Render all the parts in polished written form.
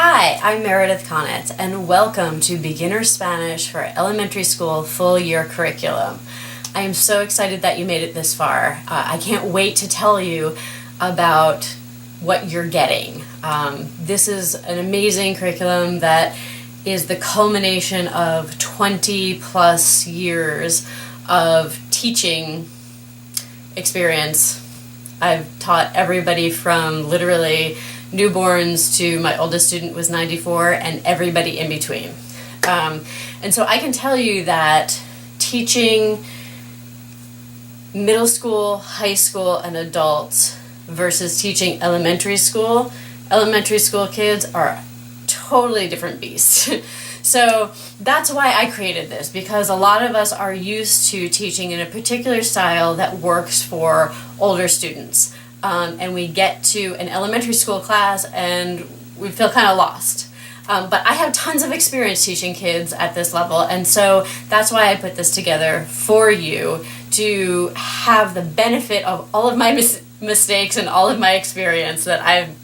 Hi, I'm Meredith Kaunitz, and welcome to Beginner Spanish for Elementary School Full Year Curriculum. I am so excited that you made it this far. I can't wait to tell you about what you're getting. This is an amazing curriculum that is the culmination of 20 plus years of teaching experience. I've taught everybody from literally newborns to my oldest student was 94 and everybody in between. And so I can tell you that teaching middle school, high school, and adults versus teaching elementary school kids are totally different beasts. So that's why I created this, because a lot of us are used to teaching in a particular style that works for older students. And we get to an elementary school class and we feel kind of lost. But I have tons of experience teaching kids at this level, and so that's why I put this together for you to have the benefit of all of my mistakes and all of my experience that I've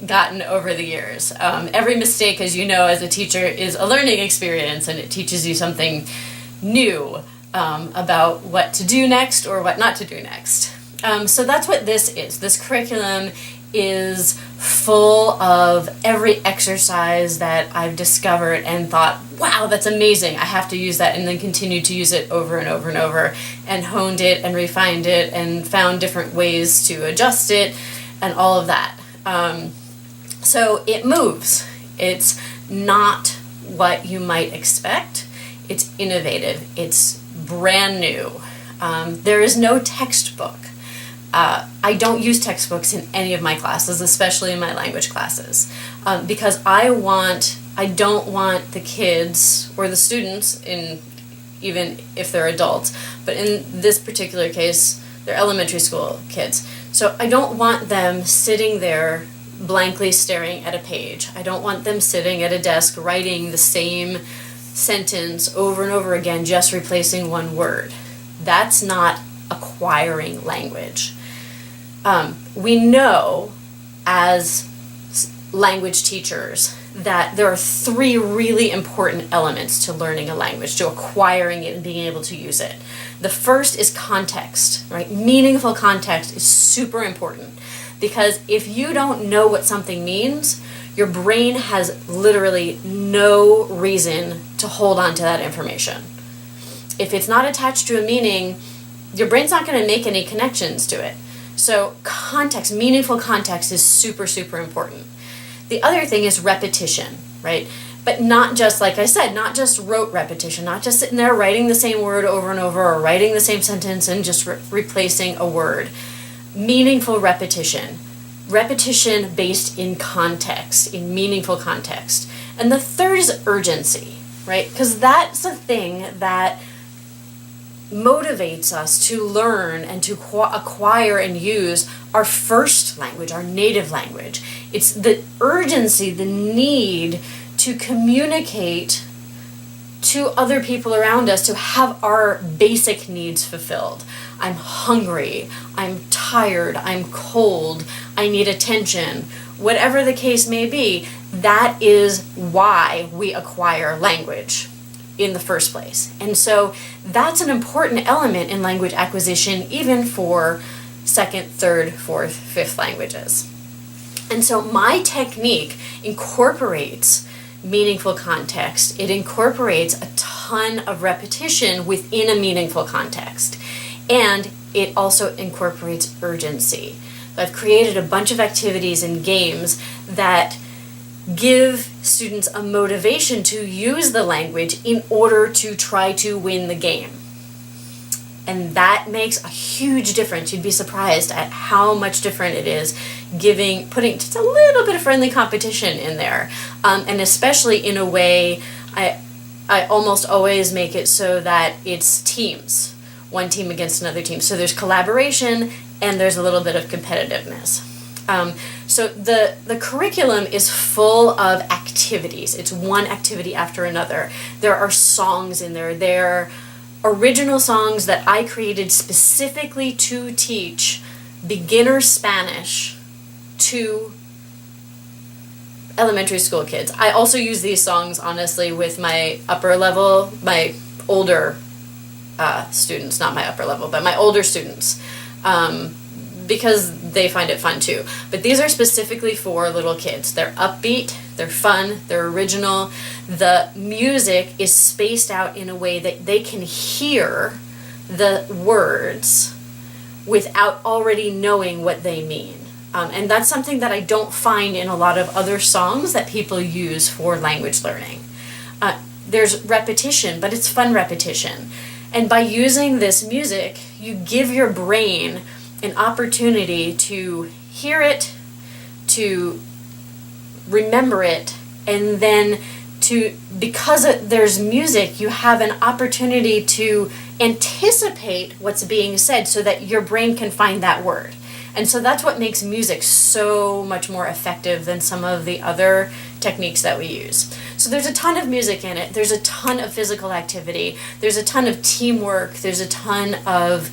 gotten over the years. Every mistake, as you know, as a teacher, is a learning experience, and it teaches you something new about what to do next or what not to do next. So that's what this is. This curriculum is full of every exercise that I've discovered and thought, wow, that's amazing, I have to use that, and then continued to use it over and over and over, and honed it and refined it and found different ways to adjust it and all of that. So it moves. It's not what you might expect. It's innovative. It's brand new. There is no textbook. I don't use textbooks in any of my classes, especially in my language classes, because I don't want the kids or the students, even if they're adults, but in this particular case, they're elementary school kids. So I don't want them sitting there blankly staring at a page. I don't want them sitting at a desk writing the same sentence over and over again, just replacing one word. That's not acquiring language. We know as language teachers that there are three really important elements to learning a language, to acquiring it and being able to use it. The first is context, right? Meaningful context is super important, because if you don't know what something means, your brain has literally no reason to hold on to that information. If it's not attached to a meaning, your brain's not going to make any connections to it. So context, meaningful context, is super, super important. The other thing is repetition, right? But not just, like I said, not just rote repetition, not just sitting there writing the same word over and over, or writing the same sentence and just replacing a word. Meaningful repetition. Repetition based in context, in meaningful context. And the third is urgency, right? Because that's the thing that motivates us to learn and to acquire and use our first language, our native language. It's the urgency, the need to communicate to other people around us, to have our basic needs fulfilled. I'm hungry, I'm tired, I'm cold, I need attention. Whatever the case may be, that is why we acquire language in the first place. And so that's an important element in language acquisition, even for second, third, fourth, fifth languages. And so my technique incorporates meaningful context. It incorporates a ton of repetition within a meaningful context. And it also incorporates urgency. I've created a bunch of activities and games that give students a motivation to use the language in order to try to win the game. And that makes a huge difference. You'd be surprised at how much different it is putting just a little bit of friendly competition in there. And especially in a way, I almost always make it so that it's teams, one team against another team. So there's collaboration and there's a little bit of competitiveness. So the curriculum is full of activities. It's one activity after another. There are songs in there. There are original songs that I created specifically to teach beginner Spanish to elementary school kids. I also use these songs, honestly, with my upper level, my older students, not my upper level, but my older students, because they find it fun too. But these are specifically for little kids. They're upbeat, they're fun, they're original. The music is spaced out in a way that they can hear the words without already knowing what they mean. And that's something that I don't find in a lot of other songs that people use for language learning. There's repetition, but it's fun repetition. And by using this music, you give your brain an opportunity to hear it, to remember it, and then because there's music, you have an opportunity to anticipate what's being said so that your brain can find that word. And so that's what makes music so much more effective than some of the other techniques that we use. So there's a ton of music in it. There's a ton of physical activity. There's a ton of teamwork. There's a ton of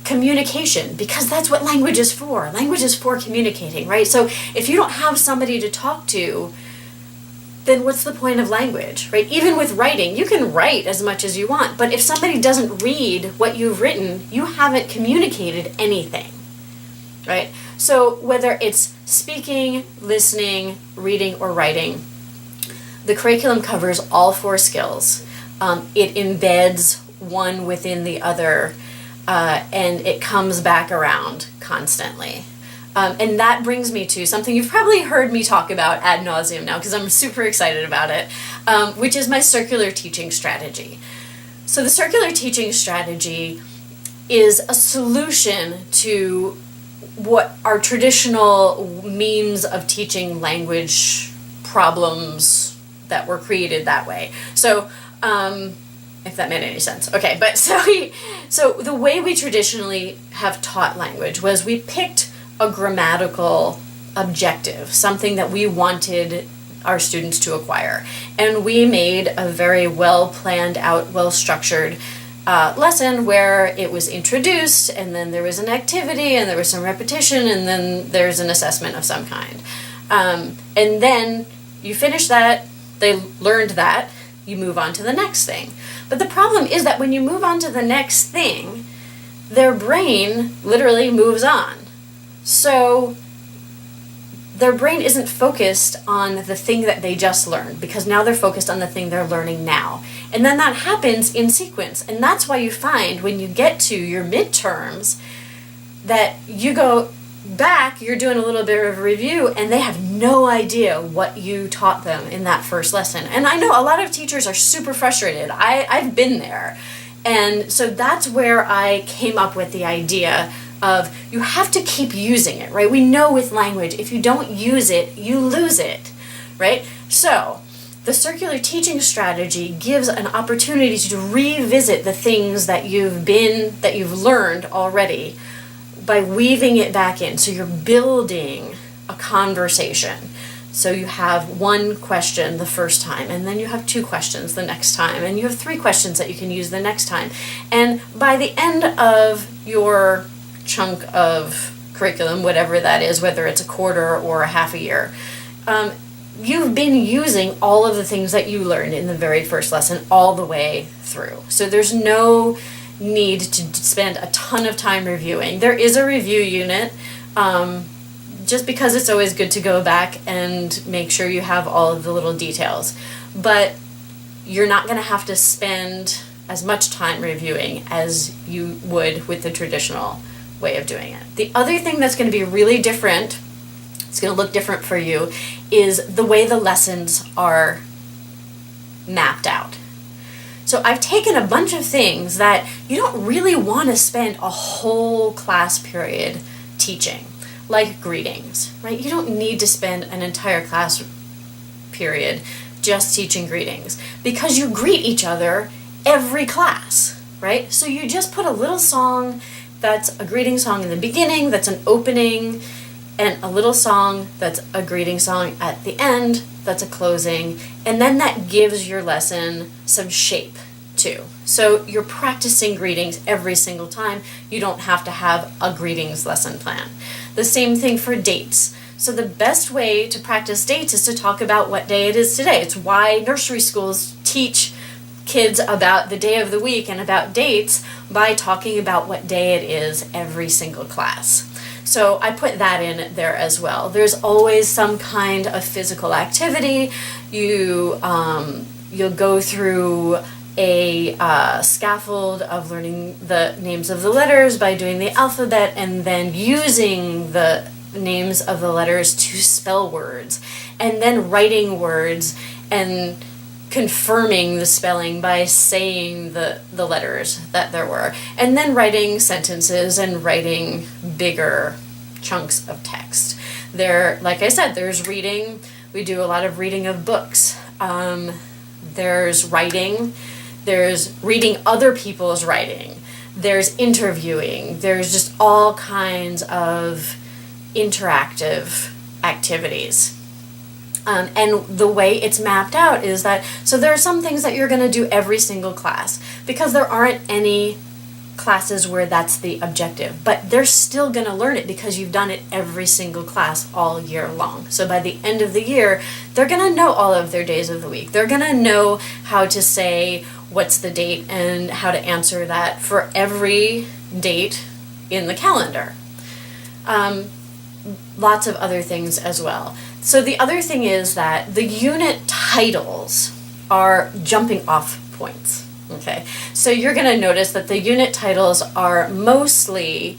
communication, because that's what language is for. Language is for communicating, right? So if you don't have somebody to talk to, then what's the point of language, right? Even with writing, you can write as much as you want, but if somebody doesn't read what you've written, you haven't communicated anything, right? So whether it's speaking, listening, reading, or writing, the curriculum covers all 4 skills. It embeds one within the other, and it comes back around constantly. And that brings me to something you've probably heard me talk about ad nauseum now, because I'm super excited about it, which is my circular teaching strategy. So the circular teaching strategy is a solution to what are traditional means of teaching language problems that were created that way. So, if that made any sense. Okay, but so the way we traditionally have taught language was we picked a grammatical objective, something that we wanted our students to acquire. And we made a very well planned out, well structured lesson where it was introduced, and then there was an activity, and there was some repetition, and then there's an assessment of some kind. And then you finish that, they learned that, you move on to the next thing. But the problem is that when you move on to the next thing, their brain literally moves on. So their brain isn't focused on the thing that they just learned, because now they're focused on the thing they're learning now. And then that happens in sequence. And that's why you find when you get to your midterms that you go back, you're doing a little bit of a review, and they have no idea what you taught them in that first lesson. And I know a lot of teachers are super frustrated. I've been there. And so that's where I came up with the idea of you have to keep using it, right? We know with language, if you don't use it, you lose it, right? So the circular teaching strategy gives an opportunity to revisit the things that you've learned already by weaving it back in. So you're building a conversation. So you have one question the first time, and then you have 2 questions the next time, and you have 3 questions that you can use the next time. And by the end of your chunk of curriculum, whatever that is, whether it's a quarter or a half a year, you've been using all of the things that you learned in the very first lesson all the way through. So there's no need to spend a ton of time reviewing. There is a review unit, just because it's always good to go back and make sure you have all of the little details. But you're not going to have to spend as much time reviewing as you would with the traditional way of doing it. The other thing that's going to be really different, it's going to look different for you, is the way the lessons are mapped out. So I've taken a bunch of things that you don't really want to spend a whole class period teaching, like greetings, right? You don't need to spend an entire class period just teaching greetings, because you greet each other every class, right? So you just put a little song that's a greeting song in the beginning, that's an opening, and a little song that's a greeting song at the end, that's a closing, and then that gives your lesson some shape too. So you're practicing greetings every single time. You don't have to have a greetings lesson plan. The same thing for dates. So the best way to practice dates is to talk about what day it is today. It's why nursery schools teach kids about the day of the week and about dates by talking about what day it is every single class. So I put that in there as well. There's always some kind of physical activity. You'll go through a scaffold of learning the names of the letters by doing the alphabet and then using the names of the letters to spell words, and then writing words and confirming the spelling by saying the letters that there were, and then writing sentences and writing bigger chunks of text. There, like I said, there's reading. We do a lot of reading of books. There's writing. There's reading other people's writing. There's interviewing. There's just all kinds of interactive activities. And the way it's mapped out is that, so there are some things that you're going to do every single class, because there aren't any classes where that's the objective, but they're still going to learn it because you've done it every single class all year long. So by the end of the year, they're going to know all of their days of the week. They're going to know how to say what's the date and how to answer that for every date in the calendar. Lots of other things as well. So the other thing is that the unit titles are jumping off points. Okay, so you're going to notice that the unit titles are mostly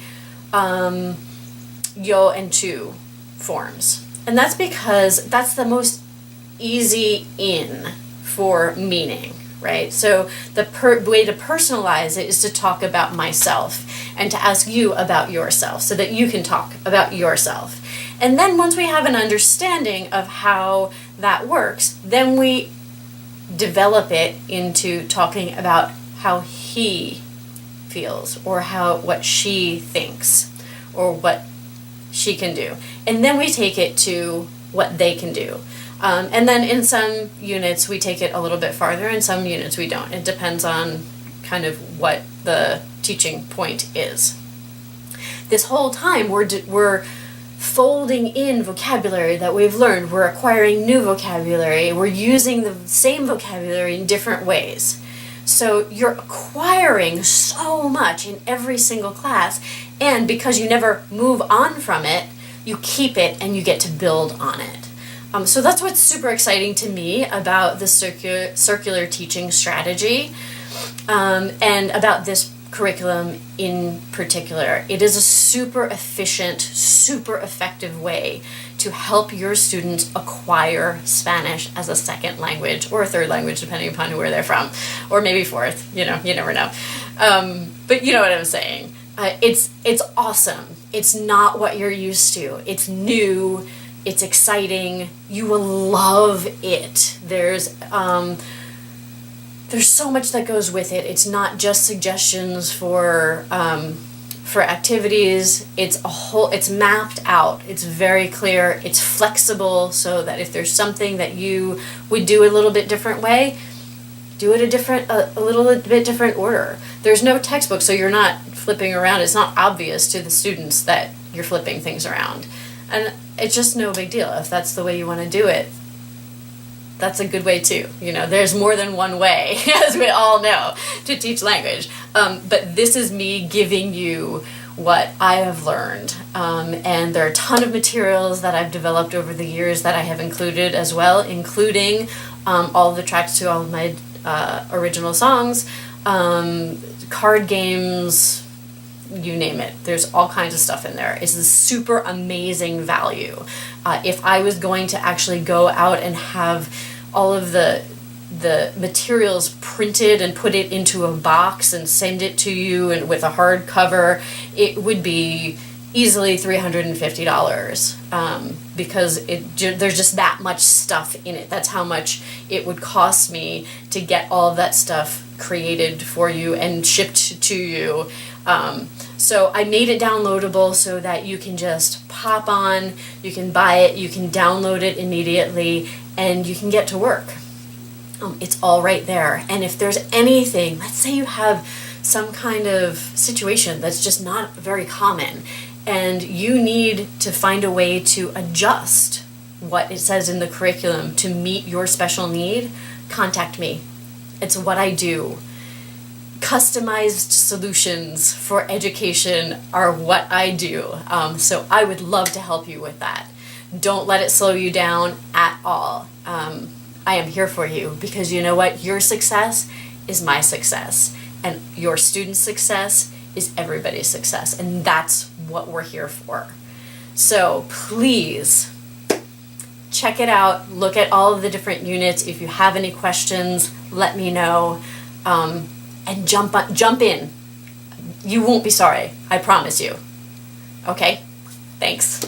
yo and chu forms. And that's because that's the most easy in for meaning, right? So the way to personalize it is to talk about myself and to ask you about yourself so that you can talk about yourself. And then once we have an understanding of how that works, then we develop it into talking about how he feels, or what she thinks, or what she can do. And then we take it to what they can do. And then in some units we take it a little bit farther, in some units we don't. It depends on kind of what the teaching point is. This whole time we're folding in vocabulary that we've learned. We're acquiring new vocabulary. We're using the same vocabulary in different ways. So you're acquiring so much in every single class, and because you never move on from it, you keep it and you get to build on it. So that's what's super exciting to me about the circular teaching strategy, and about this curriculum in particular. It is a super efficient, super effective way to help your students acquire Spanish as a second language, or a third language, depending upon where they're from, or maybe fourth, you never know. But you know what I'm saying. It's awesome. It's not what you're used to. It's new. It's exciting. You will love it. There's so much that goes with it. It's not just suggestions for activities. It's mapped out. It's very clear. It's flexible, so that if there's something that you would do a little bit different way, do it a little bit different order. There's no textbook, so you're not flipping around. It's not obvious to the students that you're flipping things around. And it's just no big deal. If that's the way you want to do it, that's a good way too. There's more than one way, as we all know, to teach language. But this is me giving you what I have learned. And there are a ton of materials that I've developed over the years that I have included as well, including all of the tracks to all of my original songs, card games, you name it. There's all kinds of stuff in there. It's a super amazing value. If I was going to actually go out and have all of the materials printed and put it into a box and send it to you and with a hard cover, it would be easily $350, because there's just that much stuff in it. That's how much it would cost me to get all of that stuff created for you and shipped to you. So I made it downloadable so that you can just pop on, you can buy it, you can download it immediately, and you can get to work. It's all right there. And if there's anything, let's say you have some kind of situation that's just not very common, and you need to find a way to adjust what it says in the curriculum to meet your special need, contact me. It's what I do. Customized solutions for education are what I do. So I would love to help you with that. Don't let it slow you down at all. I am here for you because you know what? Your success is my success, and your student's success is everybody's success, and that's what we're here for. So please check it out. Look at all of the different units. If you have any questions, let me know. And jump in. You won't be sorry. I promise you. Okay? Thanks.